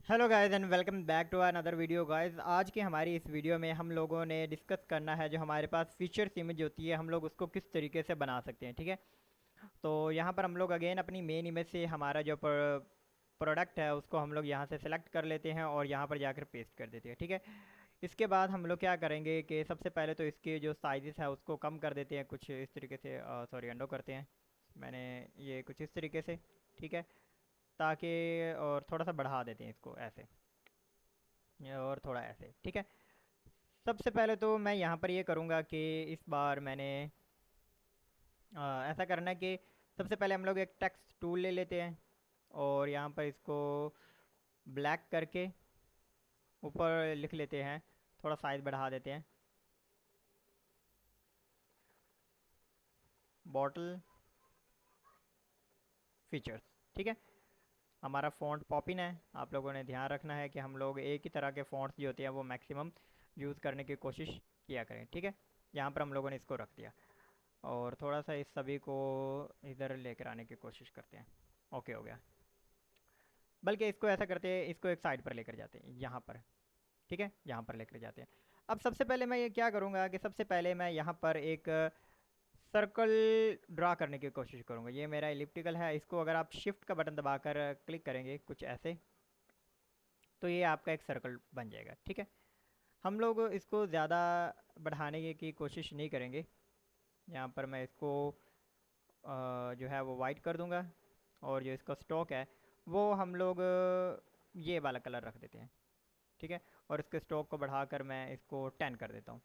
Hello guys and welcome back to another video guys. आज की हमारी इस वीडियो में हम लोगों ने डिस्कस करना है जो हमारे पास फीचर्स इमेज होती है हम लोग उसको किस तरीके से बना सकते हैं। ठीक है, तो यहाँ पर हम लोग अगेन अपनी मेन इमेज से हमारा जो प्रोडक्ट है उसको हम लोग यहाँ से सेलेक्ट कर लेते हैं और यहाँ पर जाकर पेस्ट कर देते हैं। ठीक है, इसके बाद हम लोग क्या करेंगे कि सबसे पहले तो इसके जो साइज़ है उसको कम कर देते हैं कुछ इस तरीके से, सॉरी अंडो करते हैं मैंने ये कुछ इस तरीके से। ठीक है, ताकि और थोड़ा सा बढ़ा देते हैं इसको ऐसे और थोड़ा ऐसे। ठीक है, सबसे पहले तो मैं यहाँ पर ये करूँगा कि इस बार मैंने ऐसा करना है कि सबसे पहले हम लोग एक टेक्स्ट टूल ले लेते हैं और यहाँ पर इसको ब्लैक करके ऊपर लिख लेते हैं, थोड़ा साइज बढ़ा देते हैं, बॉटल फीचर्स। ठीक है, हमारा फ़ॉन्ट पॉपिन है। आप लोगों ने ध्यान रखना है कि हम लोग एक ही तरह के फ़ॉन्ट्स जो होते हैं वो मैक्सिमम यूज़ करने की कोशिश किया करें। ठीक है, यहाँ पर हम लोगों ने इसको रख दिया और थोड़ा सा इस सभी को इधर लेकर आने की कोशिश करते हैं। ओके हो गया, बल्कि इसको ऐसा करते हैं, इसको एक साइड पर लेकर जाते हैं यहाँ पर। ठीक है, यहाँ पर लेकर जाते हैं। अब सबसे पहले मैं ये क्या करूँगा कि सबसे पहले मैं यहाँ पर एक सर्कल ड्रा करने की कोशिश करूँगा। ये मेरा इलिप्टिकल है, इसको अगर आप शिफ्ट का बटन दबाकर क्लिक करेंगे कुछ ऐसे, तो ये आपका एक सर्कल बन जाएगा। ठीक है, हम लोग इसको ज़्यादा बढ़ाने की कोशिश नहीं करेंगे। यहाँ पर मैं इसको जो है वो वाइट कर दूँगा और जो इसका स्टॉक है वो हम लोग ये वाला कलर रख देते हैं। ठीक है, और इसके स्टॉक को बढ़ाकर मैं इसको 10 कर देता हूँ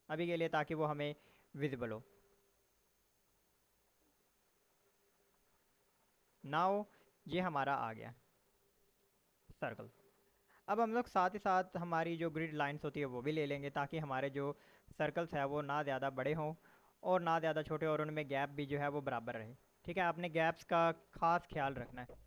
अभी के लिए, ताकि वो हमें विजिबल हो। नाउ ये हमारा आ गया सर्कल। अब हम लोग साथ ही साथ हमारी जो ग्रिड लाइंस होती है वो भी ले लेंगे, ताकि हमारे जो सर्कल्स है वो ना ज़्यादा बड़े हों और ना ज़्यादा छोटे, और उनमें गैप भी जो है वो बराबर रहे। ठीक है, आपने गैप्स का खास ख्याल रखना है।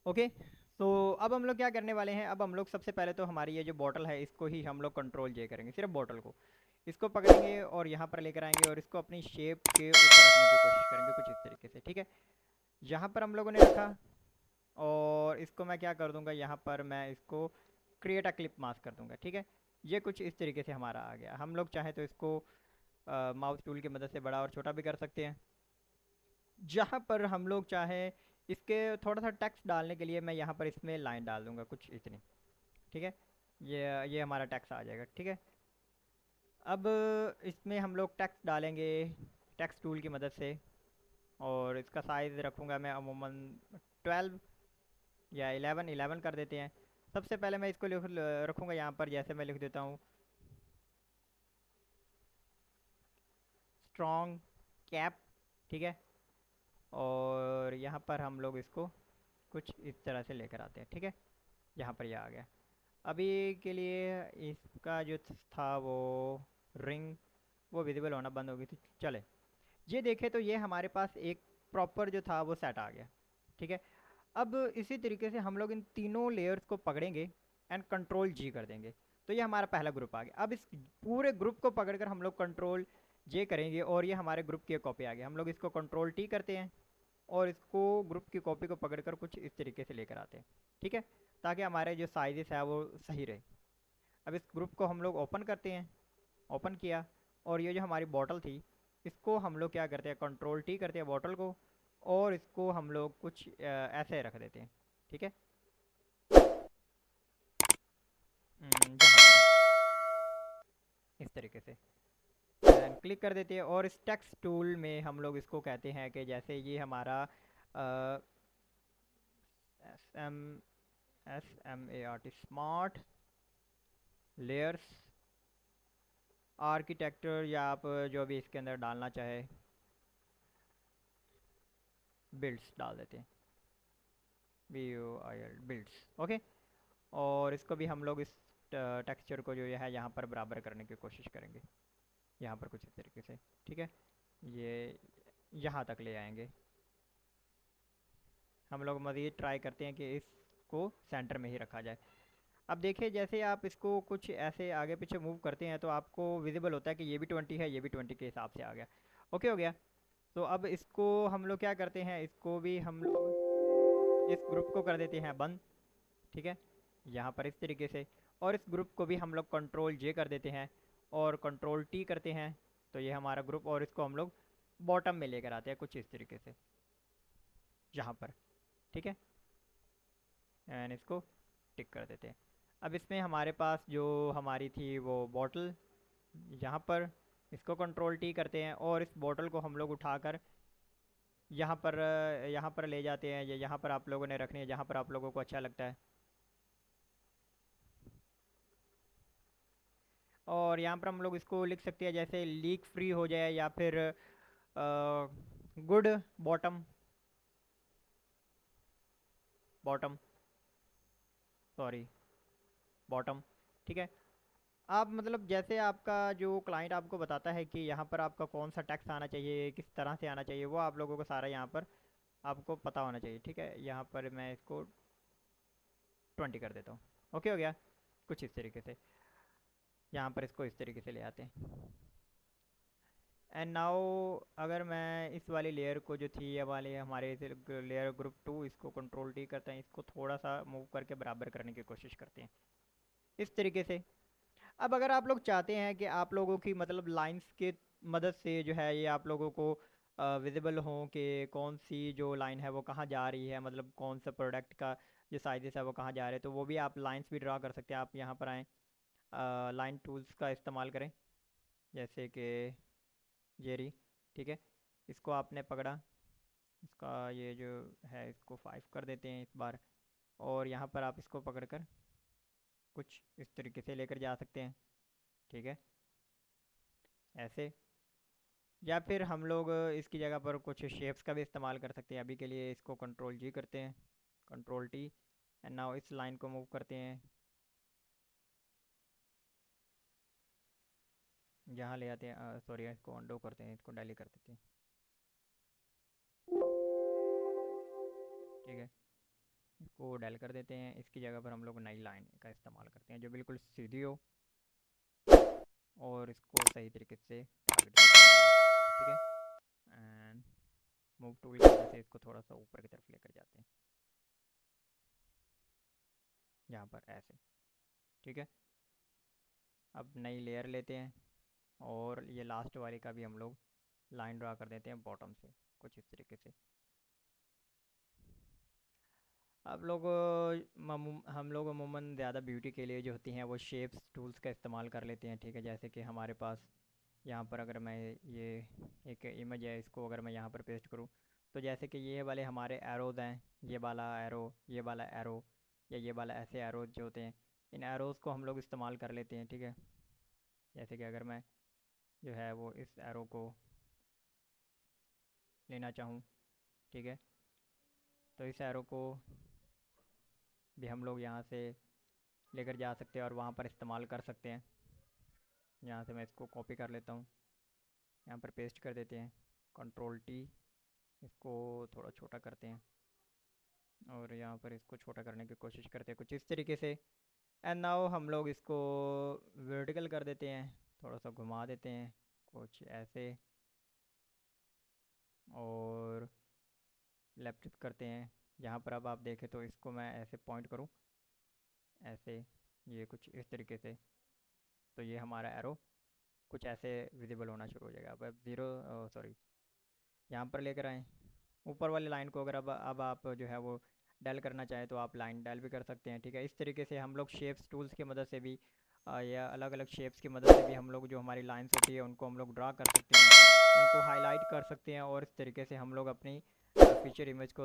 ओके, तो अब हम लोग क्या करने वाले हैं, अब हम लोग सबसे पहले तो हमारी ये जो बॉटल है इसको ही हम लोग कंट्रोल जे करेंगे, सिर्फ बॉटल को इसको पकड़ेंगे और यहाँ पर लेकर आएंगे और इसको अपनी शेप के ऊपर रखने की कोशिश करेंगे कुछ इस तरीके से। ठीक है, यहाँ पर हम लोगों ने रखा और इसको मैं क्या कर दूँगा, यहाँ पर मैं इसको क्रिएट अ क्लिप मास्क कर दूँगा। ठीक है, ये कुछ इस तरीके से हमारा आ गया। हम लोग चाहें तो इसको माउस टूल की मदद से बड़ा और छोटा भी कर सकते हैं। जहाँ पर हम लोग चाहें इसके थोड़ा सा टेक्स्ट डालने के लिए मैं यहाँ पर इसमें लाइन डाल दूँगा कुछ इतनी। ठीक है, ये हमारा टेक्स्ट आ जाएगा। ठीक है, अब इसमें हम लोग टेक्स्ट डालेंगे टेक्स्ट टूल की मदद से और इसका साइज़ रखूँगा मैं अमूमन 12 या 11 कर देते हैं। सबसे पहले मैं इसको लिख रखूँगा यहाँ पर, जैसे मैं लिख देता हूँ स्ट्रॉन्ग कैप। ठीक है, और यहाँ पर हम लोग इसको कुछ इस तरह से लेकर आते हैं। ठीक है, यहाँ पर यह आ गया। अभी के लिए इसका जो था वो रिंग वो विजिबल होना बंद हो गई थी। चले, ये देखें तो ये हमारे पास एक प्रॉपर जो था वो सेट आ गया। ठीक है, अब इसी तरीके से हम लोग इन तीनों लेयर्स को पकड़ेंगे एंड कंट्रोल जी कर देंगे, तो ये हमारा पहला ग्रुप आ गया। अब इस पूरे ग्रुप को पकड़कर हम लोग कंट्रोल जे करेंगे और ये हमारे ग्रुप की कॉपी आ गई। हम लोग इसको कंट्रोल टी करते हैं और इसको ग्रुप की कॉपी को पकड़कर कुछ इस तरीके से लेकर आते हैं। ठीक है, ताकि हमारे जो साइजेस है वो सही रहे। अब इस ग्रुप को हम लोग ओपन करते हैं, ओपन किया और ये जो हमारी बॉटल थी इसको हम लोग क्या करते हैं, कंट्रोल टी करते हैं बॉटल को और इसको हम लोग कुछ ऐसे रख देते हैं। ठीक है, यहाँ पर इस तरीके से एंड क्लिक कर देते हैं और इस टेक्स्ट टूल में हम लोग इसको कहते हैं कि जैसे ये हमारा S M SMART smart layers architecture, या आप जो भी इसके अंदर डालना चाहे बिल्ड्स डाल देते हैं, BUIL बिल्ड्स। ओके, और इसको भी हम लोग इस टेक्सचर को जो है यहाँ पर बराबर करने की कोशिश करेंगे, यहाँ पर कुछ इस तरीके से। ठीक है, ये यहाँ तक ले आएंगे। हम लोग मज़ीद ट्राई करते हैं कि इसको सेंटर में ही रखा जाए। अब देखिए जैसे आप इसको कुछ ऐसे आगे पीछे मूव करते हैं तो आपको विजिबल होता है कि ये भी 20 है, ये भी 20 के हिसाब से आ गया। ओके हो गया। तो अब इसको हम लोग क्या करते हैं, इसको भी हम लोग इस ग्रुप को कर देते हैं बंद। ठीक है, यहाँ पर इस तरीके से। और इस ग्रुप को भी हम लोग कंट्रोल जे कर देते हैं और कंट्रोल टी करते हैं। तो ये हमारा ग्रुप, और इसको हम लोग बॉटम में लेकर आते हैं कुछ इस तरीके से यहाँ पर। ठीक है, एंड इसको टिक कर देते हैं। अब इसमें हमारे पास जो हमारी थी वो बॉटल, यहाँ पर इसको कंट्रोल टी करते हैं और इस बॉटल को हम लोग उठाकर यहाँ पर ले जाते हैं। या यहाँ पर आप लोगों ने रखनी है जहाँ पर आप लोगों को अच्छा लगता है। और यहाँ पर हम लोग इसको लिख सकते हैं जैसे लीक फ्री हो जाए, या फिर good bottom, bottom sorry bottom. ठीक है, आप मतलब जैसे आपका जो क्लाइंट आपको बताता है कि यहाँ पर आपका कौन सा टैक्स आना चाहिए, किस तरह से आना चाहिए, वो आप लोगों को सारा यहाँ पर आपको पता होना चाहिए। ठीक है, यहाँ पर मैं इसको 20 कर देता हूँ। ओके हो गया। कुछ इस तरीके से यहाँ पर इसको इस तरीके से ले आते हैं। एंड नाउ अगर मैं इस वाली लेयर को जो थी, ये वाले हमारे लेयर ग्रुप 2, इसको कंट्रोल टी करते हैं, इसको थोड़ा सा मूव करके बराबर करने की कोशिश करते हैं इस तरीके से। अब अगर आप लोग चाहते हैं कि आप लोगों की मतलब लाइंस के मदद से जो है ये आप लोगों को विजिबल हो कि कौन सी जो लाइन है वो कहाँ जा रही है, मतलब कौन सा प्रोडक्ट का जो साइजेस है वो कहाँ जा रहे हैं, तो वो भी आप लाइंस भी ड्रा कर सकते हैं। आप यहाँ पर आएँ, लाइन टूल्स का इस्तेमाल करें, जैसे कि जेरी। ठीक है, इसको आपने पकड़ा, इसका ये जो है इसको 5 कर देते हैं इस बार। और यहाँ पर आप इसको पकड़कर कुछ इस तरीके से लेकर जा सकते हैं। ठीक है, ऐसे। या फिर हम लोग इसकी जगह पर कुछ शेप्स का भी इस्तेमाल कर सकते हैं। अभी के लिए इसको कंट्रोल जी करते हैं, कंट्रोल टी, एंड नाउ इस लाइन को मूव करते हैं, यहाँ ले आते हैं। सॉरी, इसको अंडो करते हैं, इसको डेली कर देते हैं। ठीक है, इसको डेल कर देते हैं। इसकी जगह पर हम लोग नई लाइन का इस्तेमाल करते हैं जो बिल्कुल सीधी हो और इसको सही तरीके से टारगेट भी कर रही है। ठीक है, एंड मूव टूल की वजह से इसको थोड़ा सा ऊपर की तरफ लेकर जाते हैं, यहाँ पर ऐसे। ठीक है, अब नई लेयर लेते हैं और ये लास्ट वाली का भी हम लोग लाइन ड्रा कर देते हैं बॉटम से कुछ इस तरीके से। आप लोग हम लोग अमूमन ज़्यादा ब्यूटी के लिए जो होती हैं वो शेप्स टूल्स का इस्तेमाल कर लेते हैं। ठीक है, जैसे कि हमारे पास यहाँ पर अगर मैं ये एक इमेज है, इसको अगर मैं यहाँ पर पेस्ट करूँ, तो जैसे कि ये वाले हमारे एरोज़ हैं, ये वाला एरो, ये वाला एरो, या ये वाला ऐसे एरोज़ जो होते हैं, इन एरोज़ को हम लोग इस्तेमाल कर लेते हैं। ठीक है, जैसे कि अगर मैं जो है वो इस एरो को लेना चाहूँ, ठीक है, तो इस एरो को भी हम लोग यहाँ से लेकर जा सकते हैं और वहाँ पर इस्तेमाल कर सकते हैं। यहाँ से मैं इसको कॉपी कर लेता हूँ, यहाँ पर पेस्ट कर देते हैं, कंट्रोल टी, इसको थोड़ा छोटा करते हैं और यहाँ पर इसको छोटा करने की कोशिश करते हैं कुछ इस तरीके से। एंड नाउ हम लोग इसको वर्टिकल कर देते हैं, थोड़ा सा घुमा देते हैं कुछ ऐसे, और लेफ्ट करते हैं। यहाँ पर अब आप देखें तो इसको मैं ऐसे पॉइंट करूँ, ऐसे, ये कुछ इस तरीके से, तो ये हमारा एरो कुछ ऐसे विजिबल होना शुरू हो जाएगा। अब ज़ीरो, सॉरी, यहाँ पर लेकर आएँ ऊपर वाली लाइन को। अगर अब आप जो है वो डेल करना चाहें तो आप लाइन डेल भी कर सकते हैं। ठीक है, इस तरीके से हम लोग शेप्स टूल्स की मदद से भी या अलग अलग शेप्स की मदद से भी हम लोग जो हमारी लाइन्स होती है उनको हम लोग ड्रा कर सकते हैं, उनको हाईलाइट कर सकते हैं, और इस तरीके से हम लोग अपनी फीचर इमेज को